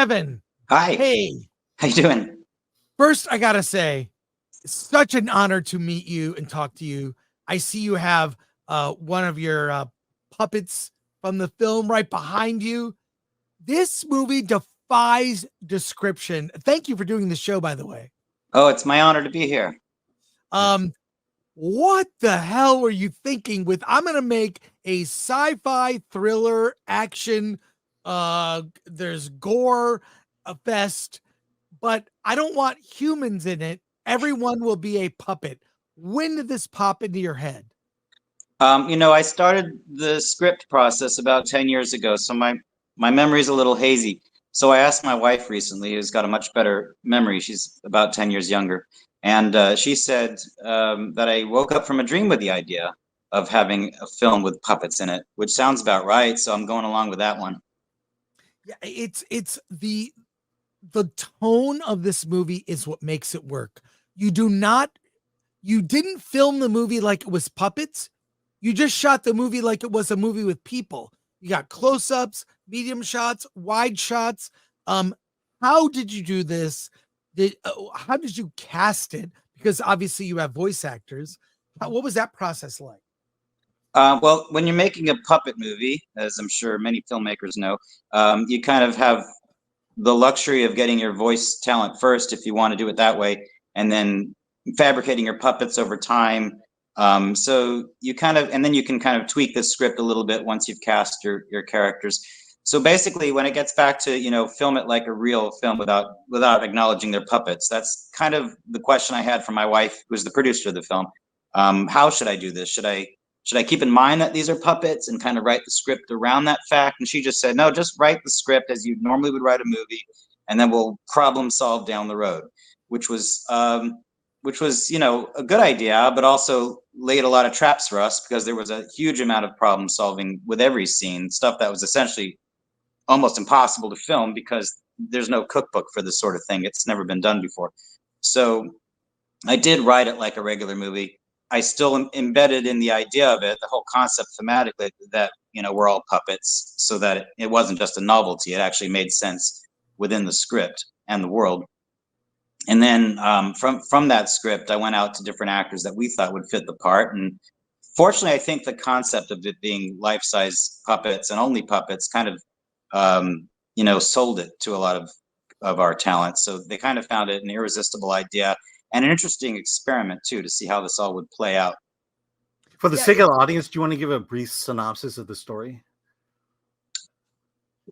Evan, Hi. hey. How you doing? First, I gotta say, it's such an honor to meet you and talk to you. I see you have one of your puppets from the film right behind you. This movie defies description. Thank you for doing the show, by the way. Oh, it's my honor to be here. What the hell were you thinking with I'm gonna make a sci-fi thriller action, there's gore, a fest, but I don't want humans in it. Everyone will be a puppet. When did this pop into your head? I started the script process about 10 years ago, so my memory's a little hazy. So I asked my wife recently, who's got a much better memory. She's about 10 years younger. And she said that I woke up from a dream with the idea of having a film with puppets in it, which sounds about right. So I'm going along with that one. Yeah, it's the tone of this movie is what makes it work. You didn't film the movie like it was puppets. You just shot the movie like it was a movie with people. You got close-ups, medium shots, wide shots. How did you do this? How did you cast it? Because obviously you have voice actors. What was that process like? Well, when you're making a puppet movie, as I'm sure many filmmakers know, you kind of have the luxury of getting your voice talent first if you want to do it that way, and then fabricating your puppets over time. So you kind of, and then you can kind of tweak the script a little bit once you've cast your characters. So basically, when it gets back to film it like a real film without acknowledging their puppets, that's kind of the question I had from my wife, who's the producer of the film. How should I do this? Should I keep in mind that these are puppets and kind of write the script around that fact? And she just said, no, just write the script as you normally would write a movie, and then we'll problem solve down the road, which was a good idea, but also laid a lot of traps for us because there was a huge amount of problem solving with every scene, stuff that was essentially almost impossible to film because there's no cookbook for this sort of thing. It's never been done before. So I did write it like a regular movie. I still embedded in the idea of it, the whole concept thematically that we're all puppets, so that it wasn't just a novelty. It actually made sense within the script and the world. And then from that script, I went out to different actors that we thought would fit the part. And fortunately, I think the concept of it being life-size puppets and only puppets kind of sold it to a lot of our talent. So they kind of found it an irresistible idea and an interesting experiment too, to see how this all would play out. For the sake of the audience, do you want to give a brief synopsis of the story?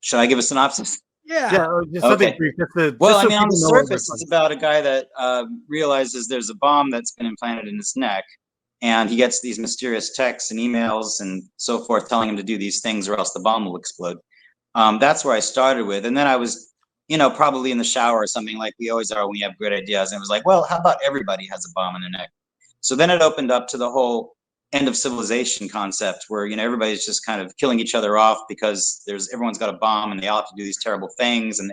Should I give a synopsis? Yeah. Just okay. Brief. Well, on the surface, it's about a guy that realizes there's a bomb that's been implanted in his neck, and he gets these mysterious texts and emails and so forth telling him to do these things or else the bomb will explode. That's where I started with. And then I was probably in the shower or something, like we always are when we have great ideas. And it was like, well, how about everybody has a bomb in their neck? So then it opened up to the whole end of civilization concept where, everybody's just kind of killing each other off because everyone's got a bomb and they all have to do these terrible things, and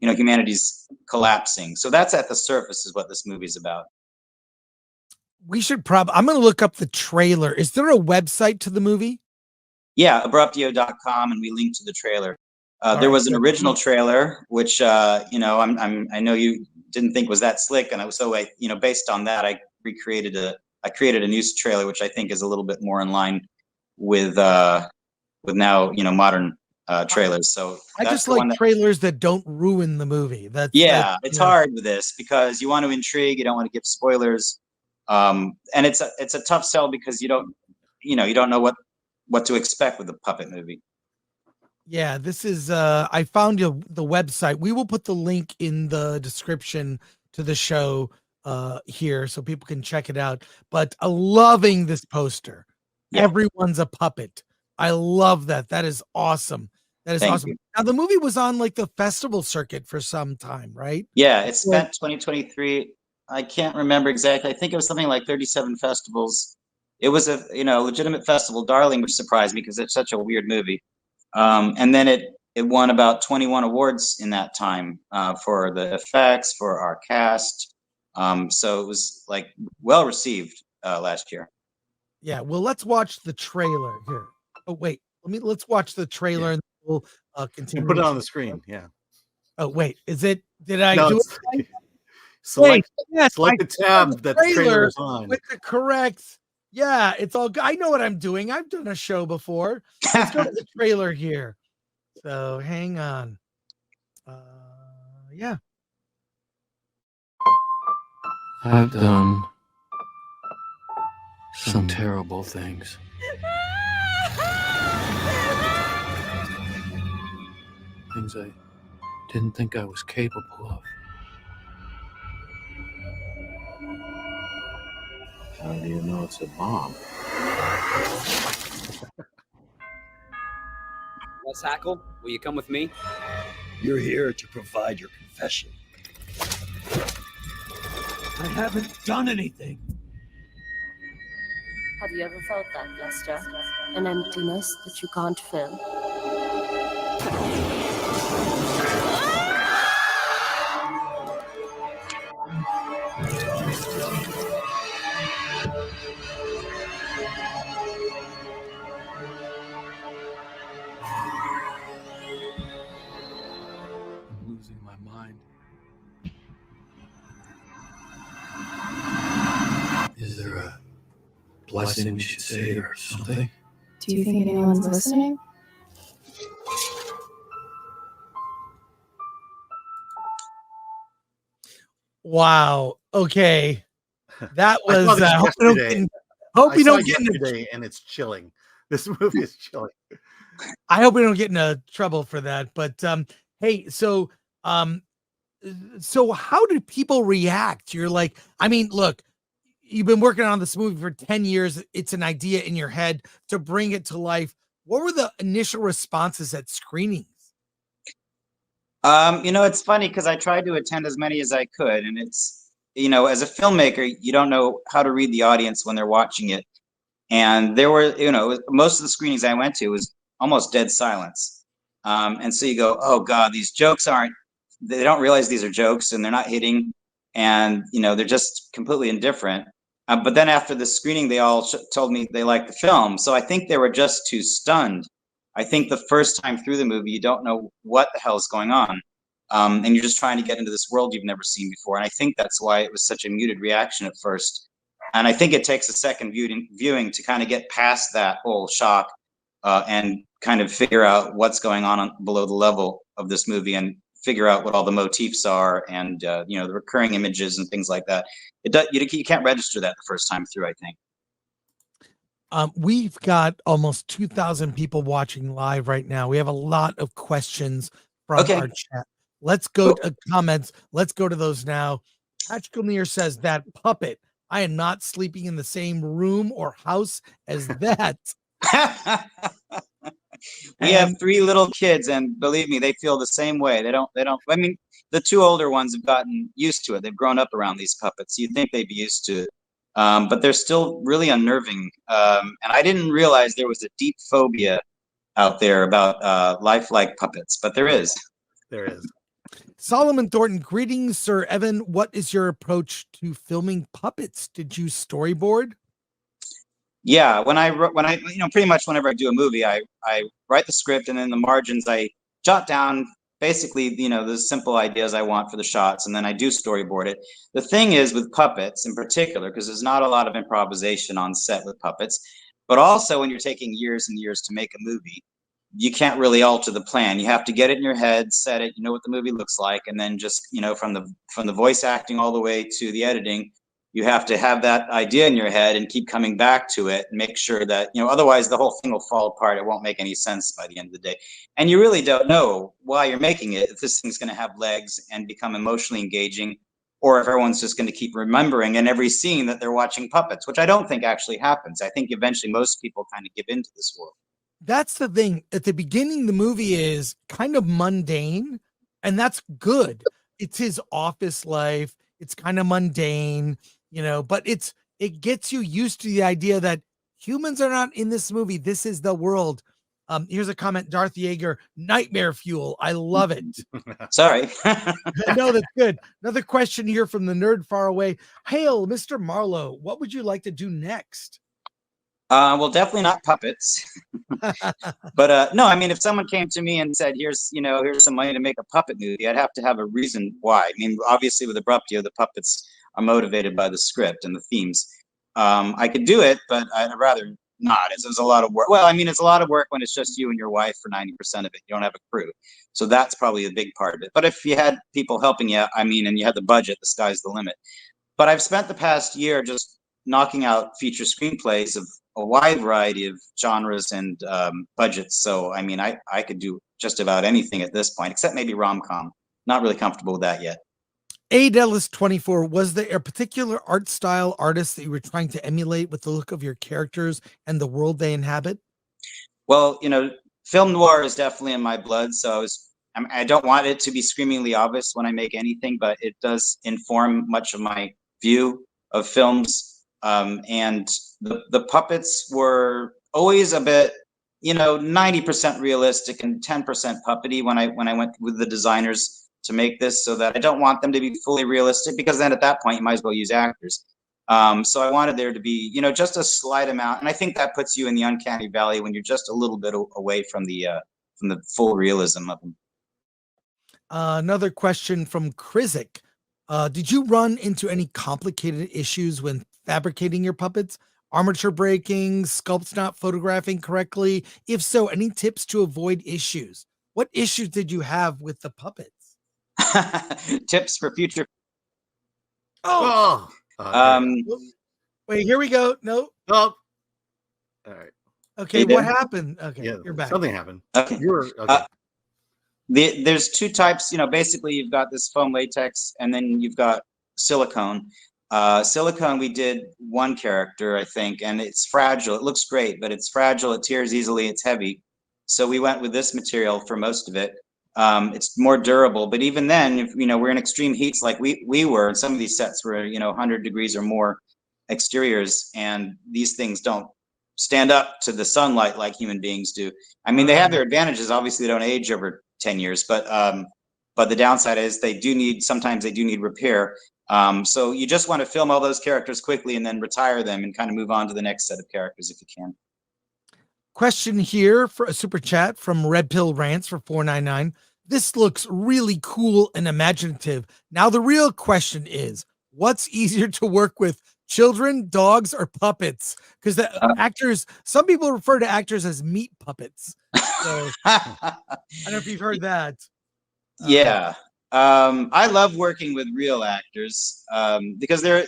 humanity's collapsing. So that's at the surface is what this movie's about. We should I'm going to look up the trailer. Is there a website to the movie? Yeah, Abruptio.com, and we linked to the trailer. There was an original trailer, which I know you didn't think was that slick, and based on that, I created a new trailer, which I think is a little bit more in line with now modern trailers. So I just like trailers that don't ruin the movie. It's hard with this because you want to intrigue, you don't want to give spoilers, and it's a tough sell because you don't know what to expect with a puppet movie. Yeah, this is I found the website. We will put the link in the description to the show here so people can check it out. But loving this poster. Yeah. Everyone's a puppet. I love that. That is awesome. That is awesome. Now the movie was on like the festival circuit for some time, right? Yeah, it spent 2023. I can't remember exactly. I think it was something like 37 festivals. It was a legitimate festival. Darling, which surprised me because it's such a weird movie. And then it won about 21 awards in that time for the effects, for our cast. So it was like well received last year. Yeah, well, let's watch the trailer here. Oh wait, let's watch the trailer and we'll continue. Put it on the screen. Yeah. Oh, wait, is it? Did I No, do it's, it? Wait, select yes, select I the saw tab the that the trailer is on. with the correct. Yeah, it's all good. I know what I'm doing. I've done a show before. Let's go to the trailer here. So hang on. Yeah. I've done some terrible things. Things I didn't think I was capable of. How do you know it's a bomb? Les Hackle, will you come with me? You're here to provide your confession. I haven't done anything. Have you ever felt that, Lester? An emptiness that you can't fill? I'm losing my mind. Is there a blessing we should say or something? Do you think anyone's listening? Wow. Okay. That I saw was. this yesterday. Hope I you saw don't it get into. yesterday, and it's chilling. This movie is chilling. I hope we don't get into trouble for that. But hey, so how did people react? You're like, I mean, look, you've been working on this movie for 10 years. It's an idea in your head to bring it to life. What were the initial responses at screenings? It's funny because I tried to attend as many as I could, and it's, as a filmmaker, you don't know how to read the audience when they're watching it. And there were, most of the screenings I went to was almost dead silence. And so you go, oh God, these jokes they don't realize these are jokes and they're not hitting. And, they're just completely indifferent. But then after the screening, they all told me they liked the film. So I think they were just too stunned. I think the first time through the movie, you don't know what the hell is going on. And you're just trying to get into this world you've never seen before. And I think that's why it was such a muted reaction at first. And I think it takes a second viewing to kind of get past that whole shock and kind of figure out what's going on below the level of this movie and figure out what all the motifs are and, the recurring images and things like that. You can't register that the first time through, I think. We've got almost 2,000 people watching live right now. We have a lot of questions from our chat. Let's go to comments. Let's go to those now. Patrick O'Neill says that puppet. I am not sleeping in the same room or house as that. We have 3 little kids, and believe me, they feel the same way. They don't, I mean, the 2 older ones have gotten used to it. They've grown up around these puppets. You'd think they'd be used to it. But they're still really unnerving. And I didn't realize there was a deep phobia out there about lifelike puppets, but there is. There is. Solomon Thornton, greetings, Sir Evan. What is your approach to filming puppets? Did you storyboard? Yeah, when I pretty much whenever I do a movie, I write the script, and in the margins I jot down basically, the simple ideas I want for the shots, and then I do storyboard it. The thing is with puppets in particular, because there's not a lot of improvisation on set with puppets, but also when you're taking years and years to make a movie, you can't really alter the plan. You have to get it in your head, set it, you know what the movie looks like, and then just, from the voice acting all the way to the editing, you have to have that idea in your head and keep coming back to it and make sure that, otherwise the whole thing will fall apart. It won't make any sense by the end of the day. And you really don't know while you're making it if this thing's going to have legs and become emotionally engaging, or if everyone's just going to keep remembering in every scene that they're watching puppets, which I don't think actually happens. I think eventually most people kind of give into this world. That's the thing. At the beginning, the movie is kind of mundane, and that's good. It's his office life. It's kind of mundane, but it gets you used to the idea that humans are not in this movie. This is the world. Here's a comment, Darth Yeager, nightmare fuel. I love it. Sorry. No, that's good. Another question here from the nerd far away. Hail, Mr. Marlowe. What would you like to do next? Well, definitely not puppets. But no, I mean, if someone came to me and said, here's some money to make a puppet movie, I'd have to have a reason why. I mean, obviously with Abruptio, the puppets are motivated by the script and the themes. I could do it, but I'd rather not. It's a lot of work. Well, I mean, it's a lot of work when it's just you and your wife for 90% of it. You don't have a crew. So that's probably a big part of it. But if you had people helping you, I mean, and you had the budget, the sky's the limit. But I've spent the past year just knocking out feature screenplays of a wide variety of genres and budgets. So, I mean, I could do just about anything at this point, except maybe rom-com. Not really comfortable with that yet. Adelis24, was there a particular art style artist that you were trying to emulate with the look of your characters and the world they inhabit? Well, film noir is definitely in my blood. So I don't want it to be screamingly obvious when I make anything, but it does inform much of my view of films. And the puppets were always a bit, 90% realistic and 10% puppety when I went with the designers to make this, so that I don't want them to be fully realistic, because then at that point you might as well use actors. So I wanted there to be, just a slight amount, and I think that puts you in the uncanny valley when you're just a little bit away from the full realism of them. Another question from Krizik. Did you run into any complicated issues when fabricating your puppets? Armature breaking, sculpts not photographing correctly? If so, any tips to avoid issues? What issues did you have with the puppets? Tips for future. Wait, here we go. No. Oh. All right. Okay, what happened? Okay, Yeah, you're back. something happened. Okay. Okay. There's two types. Basically you've got this foam latex, and then you've got silicone. Silicone, we did one character, I think, and it's fragile. It looks great, but it's fragile. It tears easily. It's heavy. So we went with this material for most of it. It's more durable, but even then, if we're in extreme heats like we were, and some of these sets were 100 degrees or more exteriors, and these things don't stand up to the sunlight like human beings do. I mean, they have their advantages. Obviously, they don't age over 10 years, but the downside is sometimes they do need repair. So you just want to film all those characters quickly and then retire them and kind of move on to the next set of characters if you can. Question here for a super chat from Red Pill Rants for 499. This looks really cool and imaginative. Now the real question is, what's easier to work with, children, dogs, or puppets? Because the actors, some people refer to actors as meat puppets. So I don't know if you've heard that. Yeah. I love working with real actors because they're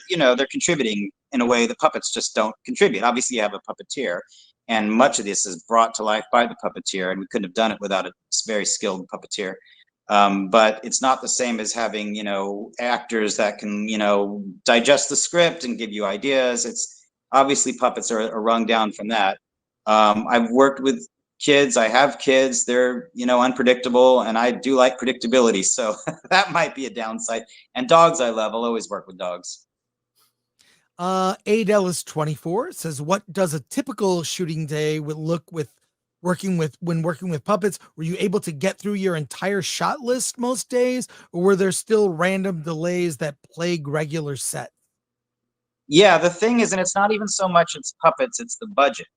contributing in a way the puppets just don't contribute. Obviously, you have a puppeteer, and much of this is brought to life by the puppeteer, and we couldn't have done it without a very skilled puppeteer. But it's not the same as having, actors that can, digest the script and give you ideas. It's obviously puppets are rung down from that. I've worked with kids. I have kids. They're, unpredictable, and I do like predictability. So that might be a downside. And dogs I love. I'll always work with dogs. Adelis24 says, what does a typical shooting day look with working with puppets? Were you able to get through your entire shot list most days, or were there still random delays that plague regular set? Yeah, the thing is, and it's not even so much it's puppets, it's the budget.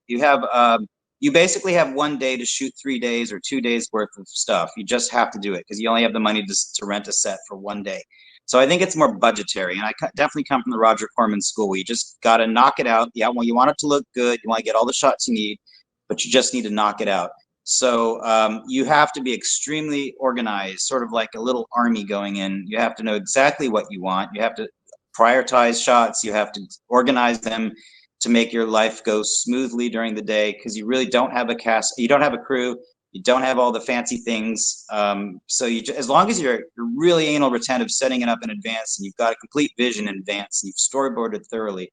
You basically have 1 day to shoot 3 days or 2 days worth of stuff. You just have to do it because you only have the money to rent a set for 1 day. So I think it's more budgetary, and I definitely come from the Roger Corman school, where you just got to knock it out. Yeah, well, you want it to look good, you want to get all the shots you need, but you just need to knock it out. So you have to be extremely organized, sort of like a little army going in. You have to know exactly what you want. You have to prioritize shots. You have to organize them to make your life go smoothly during the day, because you really don't have a cast, you don't have a crew, you don't have all the fancy things. So as long as you're really anal retentive, setting it up in advance, and you've got a complete vision in advance, and you've storyboarded thoroughly,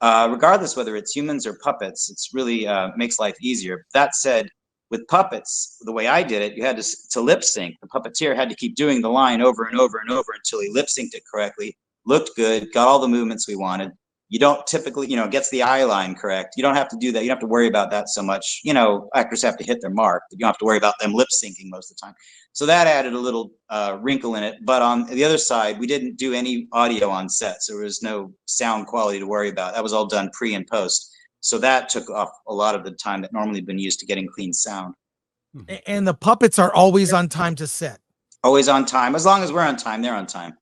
regardless whether it's humans or puppets, it's really makes life easier. That said, with puppets, the way I did it, you had to lip sync. The puppeteer had to keep doing the line over and over and over until he lip synced it correctly, looked good, got all the movements we wanted. You don't typically, gets the eye line correct. You don't have to do that. You don't have to worry about that so much. Actors have to hit their mark, but you don't have to worry about them lip syncing most of the time. So that added a little wrinkle in it. But on the other side, we didn't do any audio on set, so there was no sound quality to worry about. That was all done pre and post. So that took off a lot of the time that normally been used to getting clean sound. And the puppets are always on time to set. Always on time. As long as we're on time, they're on time.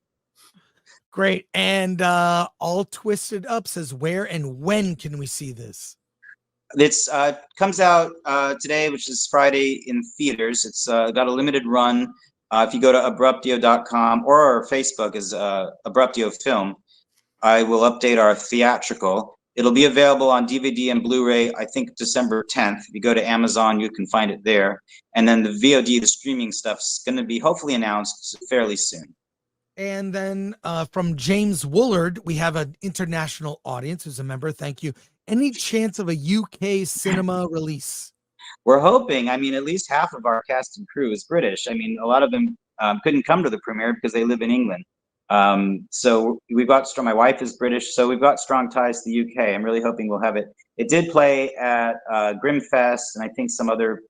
Great. And All Twisted Up says, where and when can we see this? It's comes out today, which is Friday, in theaters. It's got a limited run. If you go to abruptio.com or our Facebook is Abruptio Film, I will update our theatrical. It'll be available on DVD and Blu-ray, I think December 10th. If you go to Amazon, you can find it there. And then the VOD, the streaming stuff's going to be hopefully announced fairly soon. And then from James Woolard, we have an international audience who's a member. Thank you. Any chance of a UK cinema release? We're hoping. I mean, at least half of our cast and crew is British. I mean, a lot of them couldn't come to the premiere because they live in England. So we've got strong, my wife is British, so we've got strong ties to the UK. I'm really hoping we'll have it. It did play at Grimfest and I think some other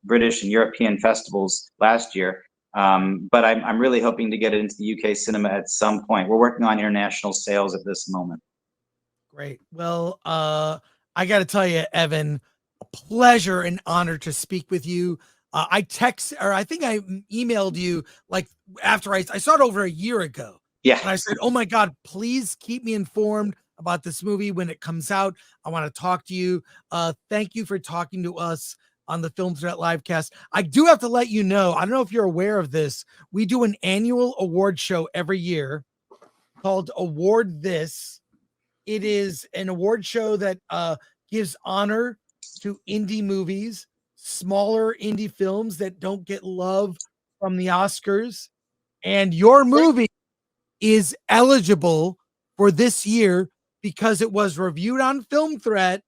British and European festivals last year. But I'm really hoping to get it into the UK cinema at some point. We're working on international sales at this moment. Great. Well, I got to tell you, Evan, a pleasure and honor to speak with you. I think I emailed you like after I saw it over a year ago. Yeah. And I said, oh my God, please keep me informed about this movie when it comes out. I want to talk to you. Thank you for talking to us on the Film Threat Livecast. I do have to let you know, I don't know if you're aware of this. We do an annual award show every year called Award This. It is an award show that gives honor to indie movies, smaller indie films that don't get love from the Oscars. And your movie is eligible for this year because it was reviewed on Film Threat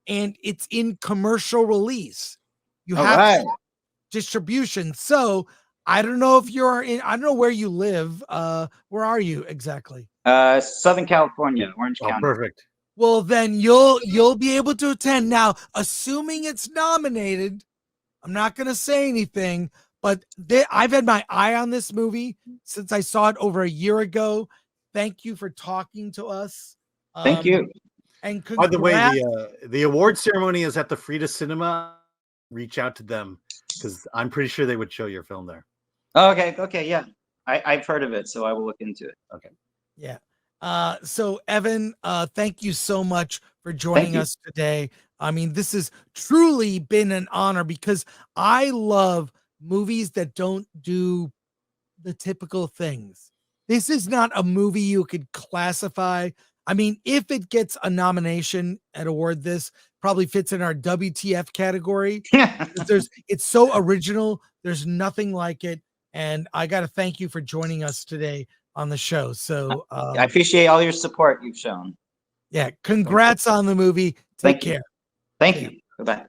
and it's in commercial release. You have distribution. So I don't know if you're in, I don't know where you live. Where are you exactly? Southern California, Orange County. Perfect. Well, then you'll be able to attend. Now, assuming it's nominated, I'm not going to say anything, but I've had my eye on this movie since I saw it over a year ago. Thank you for talking to us. Thank you. And by the way, the award ceremony is at the Frida Cinema. Reach out to them because I'm pretty sure they would show your film there. Okay, yeah. I've heard of it, so I will look into it. Okay. Yeah. So Evan, thank you so much for joining us today. I mean, this has truly been an honor because I love movies that don't do the typical things. This is not a movie you could classify. I mean, if it gets a nomination at Award This, probably fits in our WTF category. It's so original. There's nothing like it. And I got to thank you for joining us today on the show. So I appreciate all your support you've shown. Yeah, congrats on the movie. Take care. Thank you. Bye-bye.